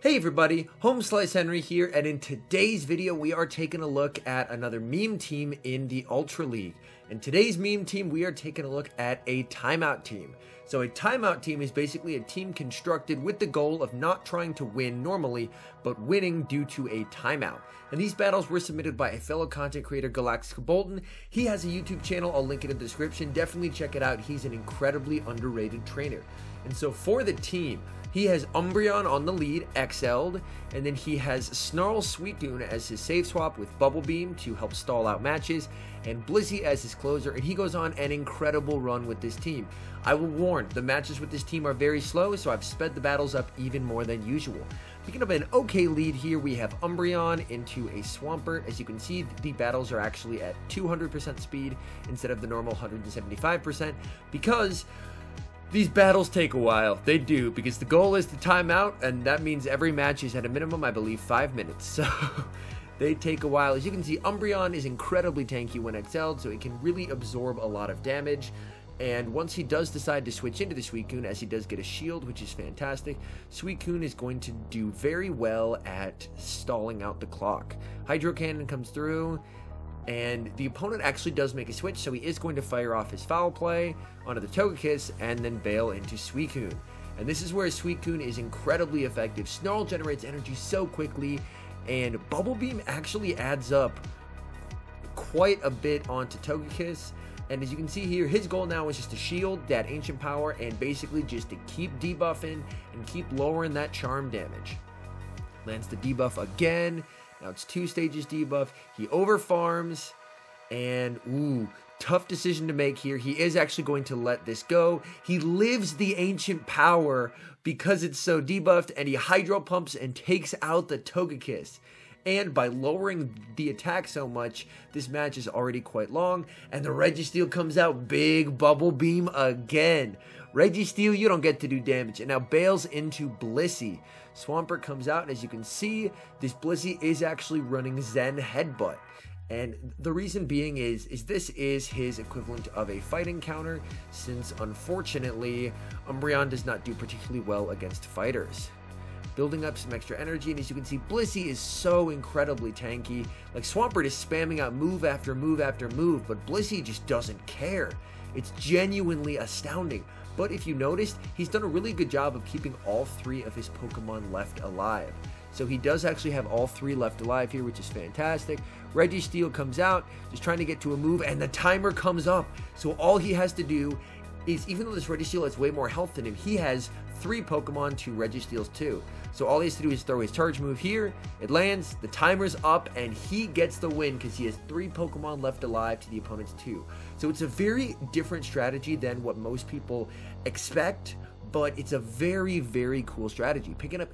Hey everybody, HomeSliceHenry here, and in today's video we are taking a look at another meme team in the Ultra League. In today's meme team we are taking a look at a timeout team. So a timeout team is basically a team constructed with the goal of not trying to win normally, but winning due to a timeout. And these battles were submitted by a fellow content creator, Galactic Bolton. He has a YouTube channel, I'll link it in the description, definitely check it out. He's an incredibly underrated trainer. And so for the team, he has Umbreon on the lead, XL'd, and then he has Snarl Suicune as his save swap with Bubble Beam to help stall out matches, and Blissey as his closer, and he goes on an incredible run with this team. I will warn, the matches with this team are very slow, so I've sped the battles up even more than usual. Picking up an okay lead here, we have Umbreon into a Swampert. As you can see, the battles are actually at 200% speed instead of the normal 175%, because these battles take a while. They do, because the goal is to time out, and that means every match is at a minimum, I believe, 5 minutes. So they take a while. As you can see, Umbreon is incredibly tanky when XL'd, so it can really absorb a lot of damage. And once he does decide to switch into the Suicune, as he does get a shield, which is fantastic, Suicune is going to do very well at stalling out the clock. Hydro Cannon comes through, and the opponent actually does make a switch, so he is going to fire off his Foul Play onto the Togekiss and then bail into Suicune. And this is where Suicune is incredibly effective. Snarl generates energy so quickly, and Bubble Beam actually adds up quite a bit onto Togekiss. And as you can see here, his goal now is just to shield that Ancient Power and basically just to keep debuffing and keep lowering that charm damage. Lands the debuff again. Now it's 2 stages debuff. He overfarms, and ooh, tough decision to make here. He is actually going to let this go. He lives the Ancient Power because it's so debuffed, and he Hydro Pumps and takes out the Togekiss. And by lowering the attack so much, this match is already quite long, and the Registeel comes out, big Bubble Beam again. Registeel, you don't get to do damage, and now bails into Blissey. Swampert comes out, and as you can see, this Blissey is actually running Zen Headbutt. And the reason being is this is his equivalent of a fighting counter, since unfortunately, Umbreon does not do particularly well against fighters. Building up some extra energy, and as you can see, Blissey is so incredibly tanky. Like, Swampert is spamming out move after move after move, but Blissey just doesn't care. It's genuinely astounding. But if you noticed, he's done a really good job of keeping all 3 of his Pokemon left alive. So he does actually have all 3 left alive here, which is fantastic. Registeel comes out, just trying to get to a move, and the timer comes up. So all he has to do is, even though this Registeel has way more health than him, he has 3 Pokemon to Registeel's 2. So all he has to do is throw his charge move here, it lands, the timer's up, and he gets the win because he has 3 Pokemon left alive to the opponent's 2. So it's a very different strategy than what most people expect, but it's a very, very cool strategy. Picking up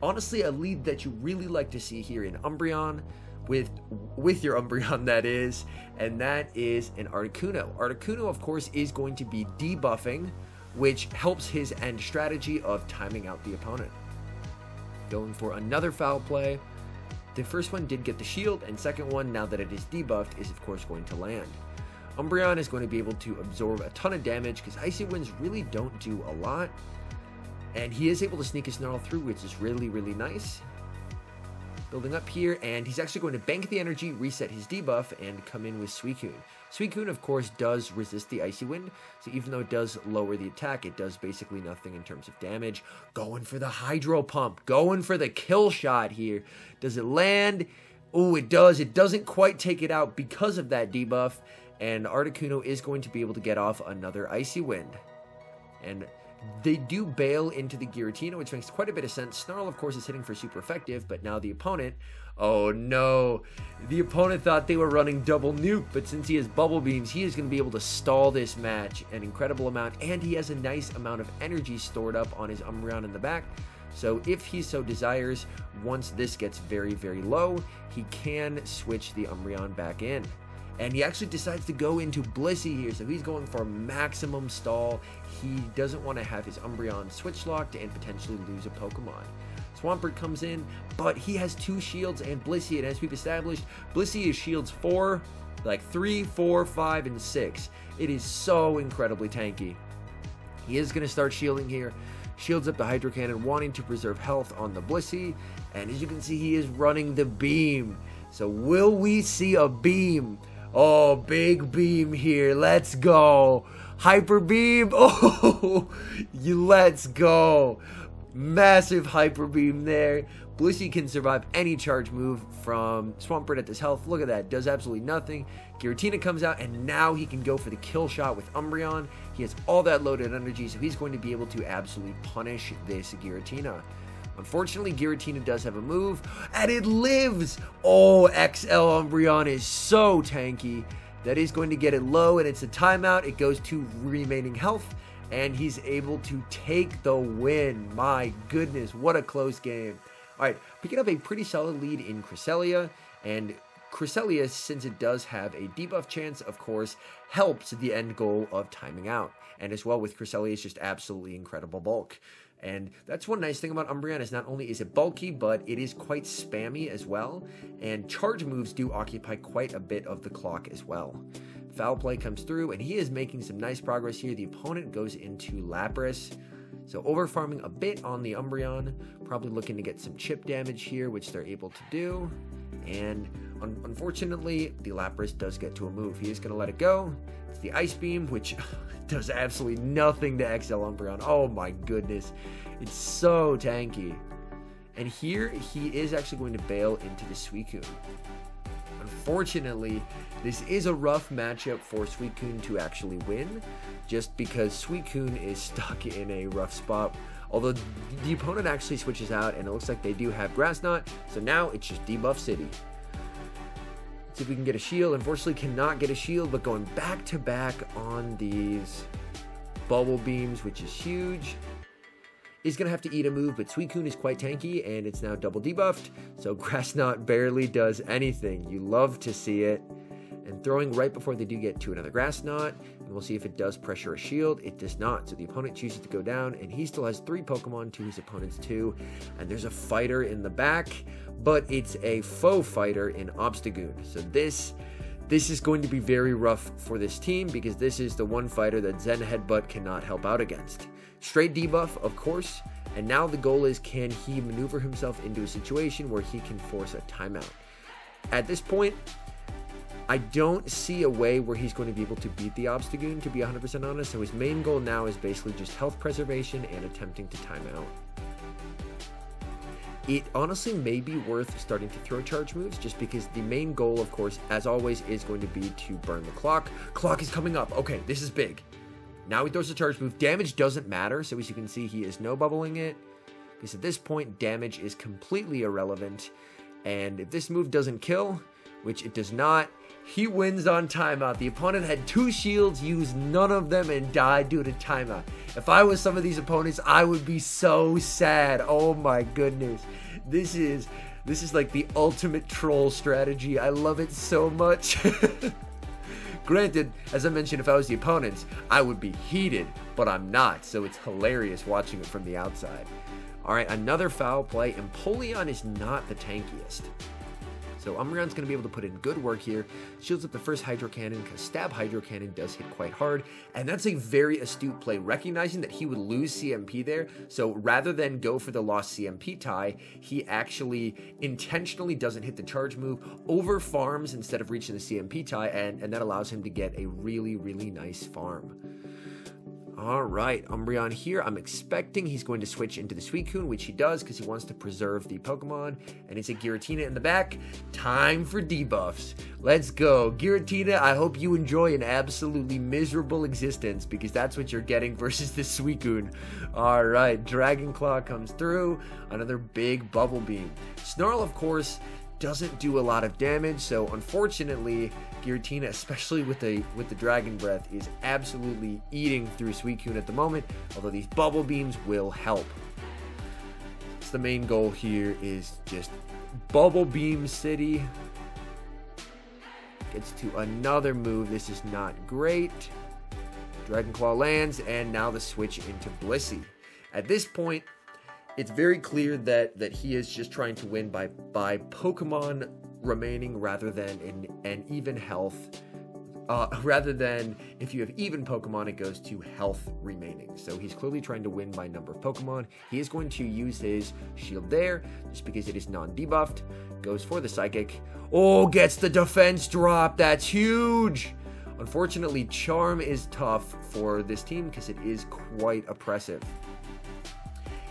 honestly, a lead that you really like to see here in Umbreon, with your Umbreon, that is, and that is an Articuno. Articuno, of course, is going to be debuffing, which helps his end strategy of timing out the opponent. Going for another Foul Play. The first one did get the shield, and second one, now that it is debuffed, is of course going to land. Umbreon is going to be able to absorb a ton of damage because Icy Winds really don't do a lot, and he is able to sneak a Snarl through, which is really, really nice. Building up here, and he's actually going to bank the energy, reset his debuff, and come in with Suicune. Suicune, of course, does resist the Icy Wind, so even though it does lower the attack, it does basically nothing in terms of damage. Going for the Hydro Pump, going for the kill shot here. Does it land? Oh, it does. It doesn't quite take it out because of that debuff, and Articuno is going to be able to get off another Icy Wind. And they do bail into the Giratina, which makes quite a bit of sense. Snarl, of course, is hitting for super effective, but now the opponent, oh no, the opponent thought they were running double nuke, but since he has Bubble Beams, he is going to be able to stall this match an incredible amount, and he has a nice amount of energy stored up on his Umbreon in the back. So if he so desires, once this gets very, very low, he can switch the Umbreon back in. And he actually decides to go into Blissey here, so he's going for maximum stall. He doesn't want to have his Umbreon switch locked and potentially lose a Pokemon. Swampert comes in, but he has 2 shields and Blissey, and as we've established, Blissey is shields 4, like 3, 4, 5, and 6. It is so incredibly tanky. He is going to start shielding here, shields up the Hydro Cannon, wanting to preserve health on the Blissey. And as you can see, he is running the beam. So will we see a beam? Oh, big beam here. Let's go. Hyper beam. Oh, let's go. Massive hyper beam there. Blissey can survive any charge move from Swampert at this health. Look at that. Does absolutely nothing. Giratina comes out, and now he can go for the kill shot with Umbreon. He has all that loaded energy, so he's going to be able to absolutely punish this Giratina. Unfortunately, Giratina does have a move, and it lives! Oh, XL Umbreon is so tanky. That is going to get it low, and it's a timeout. It goes to remaining health, and he's able to take the win. My goodness, what a close game. All right, picking up a pretty solid lead in Cresselia, and Cresselia, since it does have a debuff chance, of course, helps the end goal of timing out. And as well with Cresselia, it's just absolutely incredible bulk. And that's one nice thing about Umbreon is not only is it bulky, but it is quite spammy as well. And charge moves do occupy quite a bit of the clock as well. Foul play comes through, and he is making some nice progress here. The opponent goes into Lapras. So over farming a bit on the Umbreon, probably looking to get some chip damage here, which they're able to do. And unfortunately, the Lapras does get to a move. He is going to let it go. It's the Ice Beam, which does absolutely nothing to XL Umbreon. Oh my goodness. It's so tanky. And here, he is actually going to bail into the Suicune. Unfortunately, this is a rough matchup for Suicune to actually win, just because Suicune is stuck in a rough spot. Although the opponent actually switches out, and it looks like they do have Grass Knot, so now it's just Debuff City. Let's see if we can get a shield. Unfortunately, cannot get a shield, but going back to back on these Bubble Beams, which is huge. Is going to have to eat a move, but Suicune is quite tanky, and it's now double debuffed, so Grass Knot barely does anything. You love to see it. And throwing right before they do get to another Grass Knot, and we'll see if it does pressure a shield. It does not, so the opponent chooses to go down, and he still has 3 Pokemon to his opponent's 2, and there's a fighter in the back, but it's a faux fighter in Obstagoon. So this is going to be very rough for this team, because this is the one fighter that Zen Headbutt cannot help out against. Straight debuff, of course, and now the goal is, can he maneuver himself into a situation where he can force a timeout? At this point, I don't see a way where he's going to be able to beat the Obstagoon, to be 100% honest, so his main goal now is basically just health preservation and attempting to time out. It honestly may be worth starting to throw charge moves, just because the main goal, of course, as always, is going to be to burn the clock. Clock is coming up. Okay, this is big. Now he throws a charge move. Damage doesn't matter, so as you can see, he is no-bubbling it, because at this point, damage is completely irrelevant, and if this move doesn't kill, which it does not, he wins on timeout. The opponent had 2 shields, used none of them, and died due to timeout. If I was some of these opponents, I would be so sad. Oh my goodness. This is like the ultimate troll strategy. I love it so much. Granted, as I mentioned, if I was the opponents, I would be heated, but I'm not, so it's hilarious watching it from the outside. Alright, another foul play. Empoleon is not the tankiest. So Umbreon's going to be able to put in good work here. Shields up the first Hydro Cannon, because Stab Hydro Cannon does hit quite hard. And that's a very astute play, recognizing that he would lose CMP there. So rather than go for the lost CMP tie, he actually intentionally doesn't hit the charge move, over farms instead of reaching the CMP tie, and that allows him to get a really, really nice farm. Alright, Umbreon here, I'm expecting he's going to switch into the Suicune, which he does because he wants to preserve the Pokemon, and it's a Giratina in the back. Time for debuffs. Let's go. Giratina, I hope you enjoy an absolutely miserable existence, because that's what you're getting versus the Suicune. Alright, Dragon Claw comes through, another big Bubble Beam. Snarl, of course, doesn't do a lot of damage, so unfortunately, Giratina, especially with the Dragon Breath, is absolutely eating through Suicune at the moment, although these Bubble Beams will help. So the main goal here is just Bubble Beam City. Gets to another move. This is not great. Dragon Claw lands, and now the switch into Blissey. At this point, it's very clear that he is just trying to win by Pokemon remaining rather than an even health rather than if you have even Pokemon, it goes to health remaining. So he's clearly trying to win by number of Pokemon. He is going to use his shield there, just because it is non-debuffed. Goes for the Psychic. Oh, gets the defense drop. That's huge. Unfortunately, Charm is tough for this team because it is quite oppressive.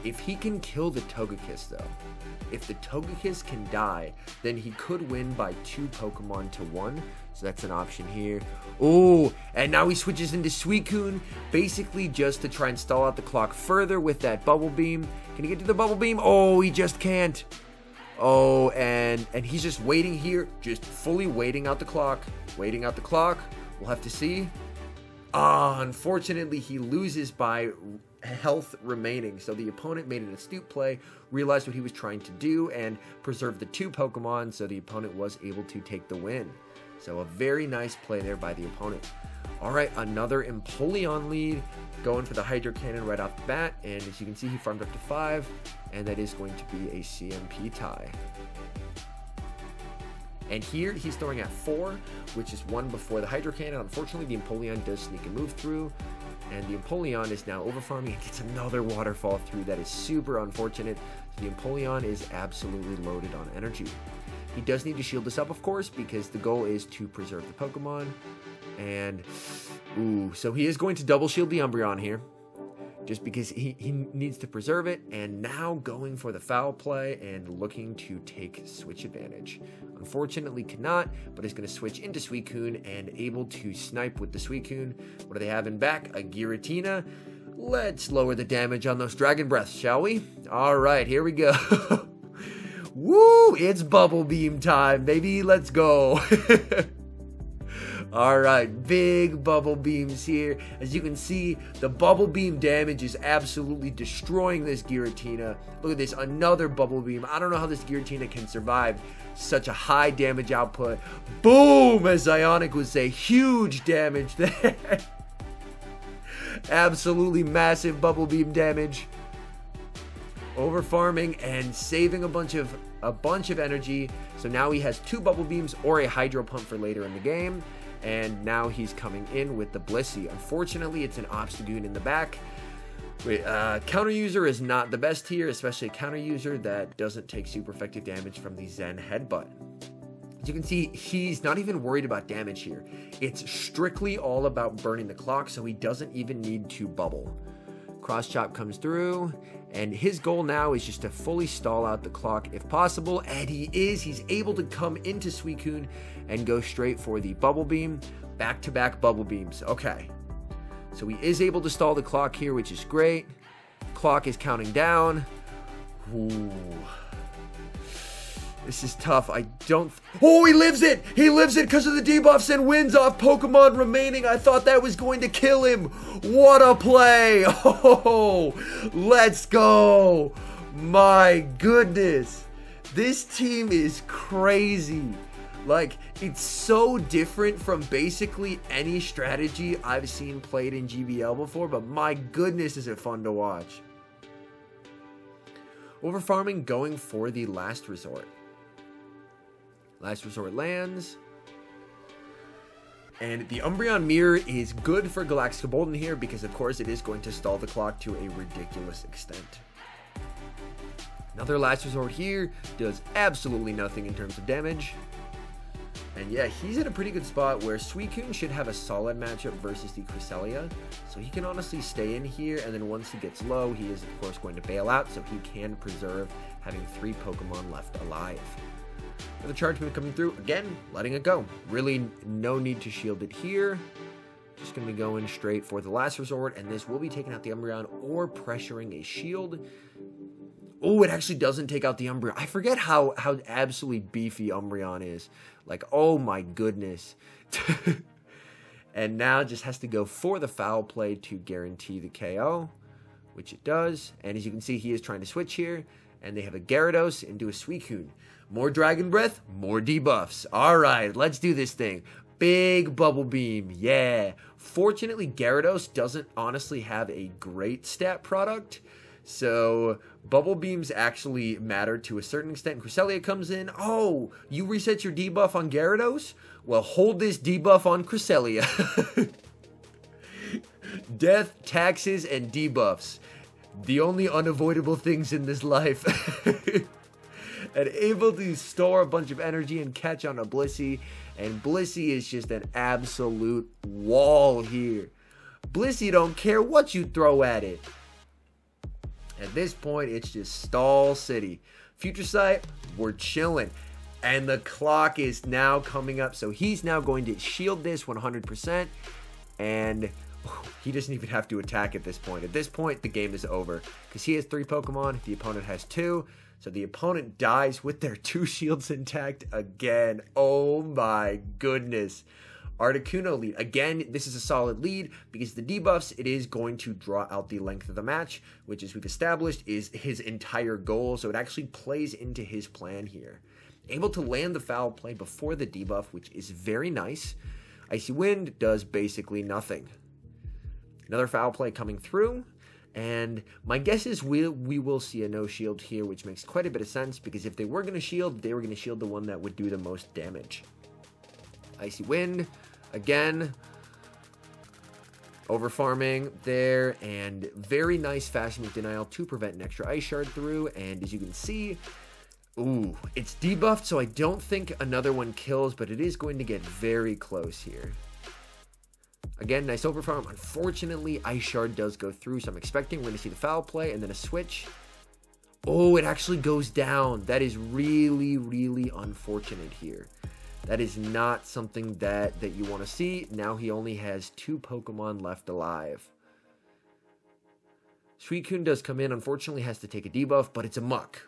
If he can kill the Togekiss, though, if the Togekiss can die, then he could win by 2 Pokemon to 1. So that's an option here. Oh, and now he switches into Suicune, basically just to try and stall out the clock further with that Bubble Beam. Can he get to the Bubble Beam? Oh, he just can't. Oh, and he's just waiting here, just fully waiting out the clock. Waiting out the clock. We'll have to see. Unfortunately, he loses by health remaining. So the opponent made an astute play, realized what he was trying to do, and preserved the 2 Pokemon, so the opponent was able to take the win. So a very nice play there by the opponent. All right, another Empoleon lead, going for the Hydro Cannon right off the bat, and as you can see, he farmed up to 5, and that is going to be a CMP tie. And here, he's throwing at 4, which is 1 before the Hydro Cannon. Unfortunately, the Empoleon does sneak a move through, and the Empoleon is now overfarming and gets another waterfall through. That is super unfortunate. The Empoleon is absolutely loaded on energy. He does need to shield this up, of course, because the goal is to preserve the Pokemon. And, ooh, so he is going to double shield the Umbreon here, just because he needs to preserve it. And now going for the foul play and looking to take switch advantage. Unfortunately cannot, but is going to switch into Suicune and able to snipe with the Suicune. What do they have in back? A Giratina. Let's lower the damage on those Dragon Breaths, shall we? All right, here we go. Woo! It's Bubble Beam time, baby. Let's go. All right, big Bubble Beams here. As you can see, the Bubble Beam damage is absolutely destroying this Giratina. Look at this, another Bubble Beam. I don't know how this Giratina can survive such a high damage output. Boom, as Ionic would say, huge damage there. Absolutely massive Bubble Beam damage. Over farming and saving a bunch of energy. So now he has 2 Bubble Beams or a Hydro Pump for later in the game. And now he's coming in with the Blissey. Unfortunately, it's an Obstagoon in the back. Counter user is not the best here, especially a counter user that doesn't take super effective damage from the Zen Headbutt. As you can see, he's not even worried about damage here. It's strictly all about burning the clock, so he doesn't even need to bubble. Cross Chop comes through, and his goal now is just to fully stall out the clock if possible, and he's able to come into Suicune and go straight for the Bubble Beam. Back-to-back Bubble Beams. Okay. So he is able to stall the clock here, which is great. Clock is counting down. Ooh. This is tough. Oh, he lives it! He lives it because of the debuffs and wins off Pokemon remaining. I thought that was going to kill him. What a play! Oh, let's go! My goodness. This team is crazy. Like, it's so different from basically any strategy I've seen played in GBL before, but my goodness is it fun to watch. Overfarming going for the Last Resort. Last Resort lands. And the Umbreon Mirror is good for Galactica Bolden here because, of course, it is going to stall the clock to a ridiculous extent. Another Last Resort here does absolutely nothing in terms of damage. And yeah, he's in a pretty good spot where Suicune should have a solid matchup versus the Cresselia. So he can honestly stay in here, and then once he gets low, he is, of course, going to bail out, so he can preserve having 3 Pokemon left alive. Another charge move coming through, again, letting it go. Really no need to shield it here. Just going to be going straight for the Last Resort, and this will be taking out the Umbreon or pressuring a shield. Oh, it actually doesn't take out the Umbreon. I forget how absolutely beefy Umbreon is. Like, oh my goodness. And now just has to go for the foul play to guarantee the KO, which it does. And as you can see, he is trying to switch here. And they have a Gyarados into a Suicune. More Dragon Breath, more debuffs. All right, let's do this thing. Big Bubble Beam, yeah. Fortunately, Gyarados doesn't honestly have a great stat product. So Bubble beams actually matter to a certain extent. Cresselia comes in. Oh, you reset your debuff on Gyarados? Well, hold this debuff on Cresselia. Death, taxes, and debuffs. The only unavoidable things in this life. And able to store a bunch of energy and catch on a Blissey. And Blissey is just an absolute wall here. Blissey don't care what you throw at it. At this point, it's just stall city. Future Sight, we're chilling. And the clock is now coming up. So he's now going to shield this 100%. And he doesn't even have to attack at this point. At this point, the game is over. Because he has 3 Pokemon. The opponent has 2. So the opponent dies with their 2 shields intact again. Oh my goodness. Articuno lead. Again, this is a solid lead because the debuffs, it is going to draw out the length of the match, which, as we've established, is his entire goal. So it actually plays into his plan here. Able to land the foul play before the debuff, which is very nice. Icy Wind does basically nothing. Another foul play coming through. And my guess is we will see a no shield here, which makes quite a bit of sense because if they were going to shield, they were going to shield the one that would do the most damage. Icy Wind, again, over farming there, and very nice fast move denial to prevent an extra Ice Shard through, and as you can see, ooh, it's debuffed, so I don't think another one kills, but it is going to get very close here. Again, nice overfarm. Unfortunately, Ice Shard does go through, so I'm expecting we're going to see the foul play and then a switch. Oh, it actually goes down. That is really, really unfortunate here. That is not something that you want to see. Now he only has 2 Pokemon left alive. Suicune does come in. Unfortunately, has to take a debuff, but it's a muck.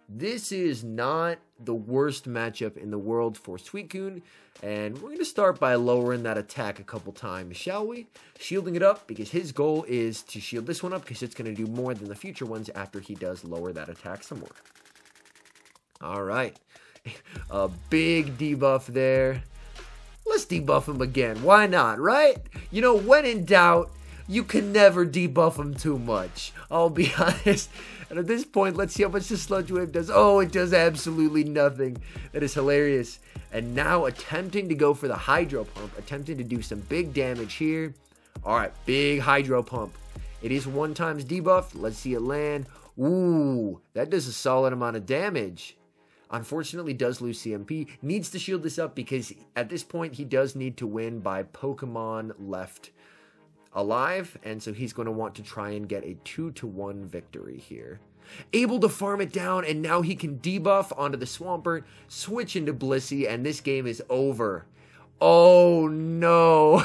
This is not the worst matchup in the world for Suicune. And we're going to start by lowering that attack a couple times, shall we? Shielding it up because his goal is to shield this one up because it's going to do more than the future ones after he does lower that attack some more. All right. A big debuff there. Let's debuff him again. Why not, right? You know, when in doubt, you can never debuff him too much. I'll be honest. And at this point, let's see how much the Sludge Wave does. Oh, it does absolutely nothing. That is hilarious. And now attempting to go for the Hydro Pump. Attempting to do some big damage here. Alright, big Hydro Pump. It is 1 times debuff. Let's see it land. Ooh, that does a solid amount of damage. Unfortunately, does lose CMP. Needs to shield this up because at this point, he does need to win by Pokemon left alive. And so he's going to want to try and get a 2-1 victory here. Able to farm it down, and now he can debuff onto the Swampert, switch into Blissey, and this game is over. Oh, no.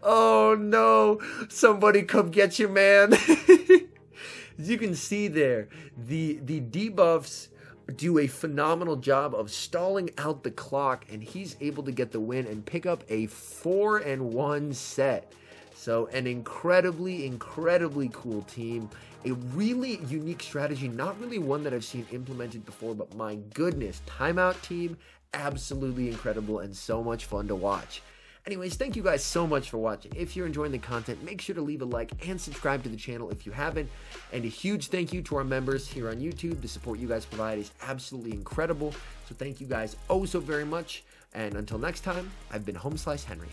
Oh, no. Somebody come get you, man. As you can see there, the debuffs do a phenomenal job of stalling out the clock, and he's able to get the win and pick up a 4-1 set. So an incredibly, incredibly cool team. A really unique strategy, not really one that I've seen implemented before, but my goodness, timeout team, absolutely incredible and so much fun to watch. Anyways, thank you guys so much for watching. If you're enjoying the content, make sure to leave a like and subscribe to the channel if you haven't. And a huge thank you to our members here on YouTube. The support you guys provide is absolutely incredible. So thank you guys oh so very much. And until next time, I've been HomeSliceHenry.